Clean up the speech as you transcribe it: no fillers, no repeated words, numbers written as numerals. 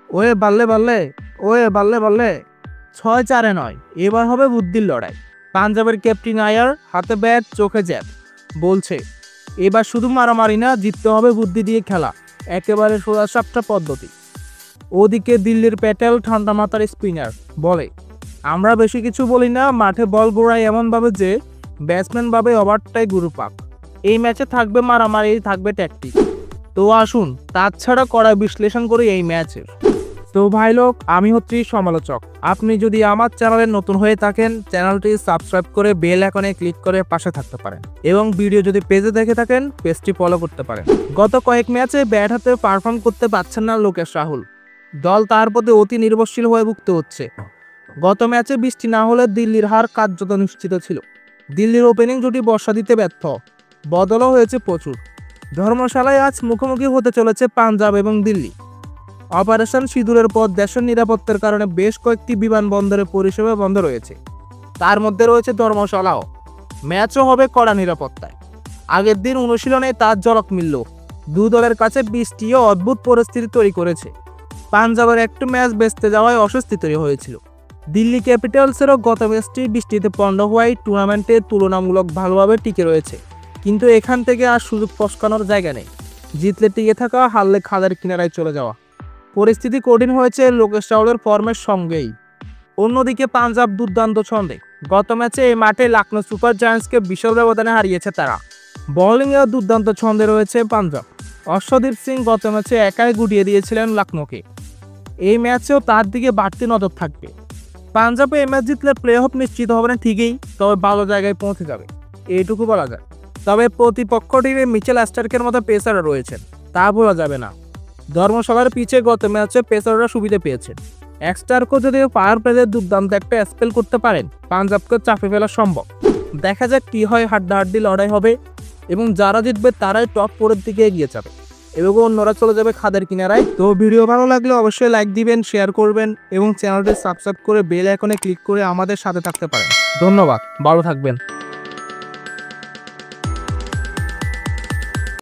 Way বাল্লে বাল্লে, way বাল্লে বাল্লে। 6-4 নয়, এবার হবে বুদ্ধির লড়াই। পাঞ্জাবের ক্যাপ্টেন আয়ার হাতে ব্যাট চোখে জ্যাব বলছে, এবার শুধু মারামারি না, জিততে হবে বুদ্ধি দিয়ে খেলা, একেবারে সোজাসাপটা পদ্ধতি। ওদিকে দিল্লির প্যাটেল ঠান্ডা মাথার স্পিনার বলে, আমরা বেশি কিছু বলি না, মাঠে বল গোড়ায় এমনভাবে যে ব্যাটসম্যান ভাবে ওভারটাই গুরু পাক। এই ম্যাচে থাকবে মারামারি, থাকবে ট্যাকটিক। তো আসুন তাছাড়া করা বিশ্লেষণ করি এই ম্যাচের। তো ভাই লোক, আমি হচ্ছি সমালোচক। আপনি যদি আমার চ্যানেলে নতুন হয়ে থাকেন, চ্যানেলটি সাবস্ক্রাইব করে বেল আইকনে ক্লিক করে পাশে থাকতে পারেন, এবং ভিডিও যদি পেজে দেখে থাকেন পেজটি ফলো করতে পারেন। গত কয়েক ম্যাচে ব্যাট হাতে পারফর্ম করতে পারছেন না লোকেশ রাহুল। দল তার প্রতি অতি নির্ভরশীল হয়ে ভুগতে হচ্ছে। গত ম্যাচে বৃষ্টি না হলে দিল্লির হার কার্যত নিশ্চিত ছিল। দিল্লির ওপেনিং জুটি বর্ষা দিতে ব্যর্থ, বদলও হয়েছে প্রচুর। ধর্মশালায় আজ মুখোমুখি হতে চলেছে পাঞ্জাব এবং দিল্লি। অপারেশন সিঁদুরের পর দেশের নিরাপত্তার কারণে বেশ কয়েকটি বিমানবন্দরের পরিষেবা বন্ধ রয়েছে, তার মধ্যে রয়েছে ধর্মশালাও। ম্যাচও হবে কড়া নিরাপত্তায়। আগের দিন অনুশীলনে তার ঝলক মিলল। দু দলের কাছে বৃষ্টিও অদ্ভুত পরিস্থিতি তৈরি করেছে। পাঞ্জাবের একটু ম্যাচ বেচতে যাওয়ায় অস্বস্তি তৈরি হয়েছিল। দিল্লি ক্যাপিটালসেরও গত ম্যাচটি বৃষ্টিতে পণ্ড হওয়ায় টুর্নামেন্টে তুলনামূলক ভালোভাবে টিকে রয়েছে, কিন্তু এখান থেকে আর সুযোগ ফসকানোর জায়গা নেই। জিতলে টিকে থাকা, হারলে খাদের কিনারায় চলে যাওয়া। পরিস্থিতি কঠিন হয়েছে লোকেশ রাহুলের ফর্মের সঙ্গেই। অন্যদিকে পাঞ্জাব দুর্দান্ত ছন্দে। গত ম্যাচে এই মাঠে লখনৌ সুপার জায়ান্টসকে বিশাল ব্যবধানে হারিয়েছে তারা। বোলিংয়েও দুর্দান্ত ছন্দে রয়েছে পাঞ্জাব। অর্শদীপ সিং গত ম্যাচে একাই গুটিয়ে দিয়েছিলেন লখনৌকে। এই ম্যাচেও তার দিকে বাড়তি নজর থাকবে। পাঞ্জাবে এই ম্যাচ জিতলে প্লে অফ নিশ্চিত হবে না ঠিকই, তবে ভালো জায়গায় পৌঁছে যাবে, এইটুকু বলা যায়। তবে প্রতিপক্ষ টিমে মিচেল স্টার্কের মতো পেসাররা রয়েছেন, তা বলা যাবে না। ধর্মশালার পিছে গত ম্যাচে পেসাররা সুবিধা পেয়েছেন। স্টার্কও যদি পাওয়ার প্লেতে দুর্দান্ত একটা স্পেল করতে পারেন, পাঞ্জাবকে চাপে ফেলা সম্ভব। দেখা যাক কি হয়, হাড্ডাহাড্ডি লড়াই হবে এবং যারা জিতবে তারাই টপ 4-এর দিকে এগিয়ে যাবে এবং অন্যরা চলে যাবে খাদের কিনারায়। তো ভিডিও ভালো লাগলে অবশ্যই লাইক দিবেন, শেয়ার করবেন এবং চ্যানেলটি সাবস্ক্রাইব করে বেল আইকনে ক্লিক করে আমাদের সাথে থাকতে পারেন। ধন্যবাদ, ভালো থাকবেন।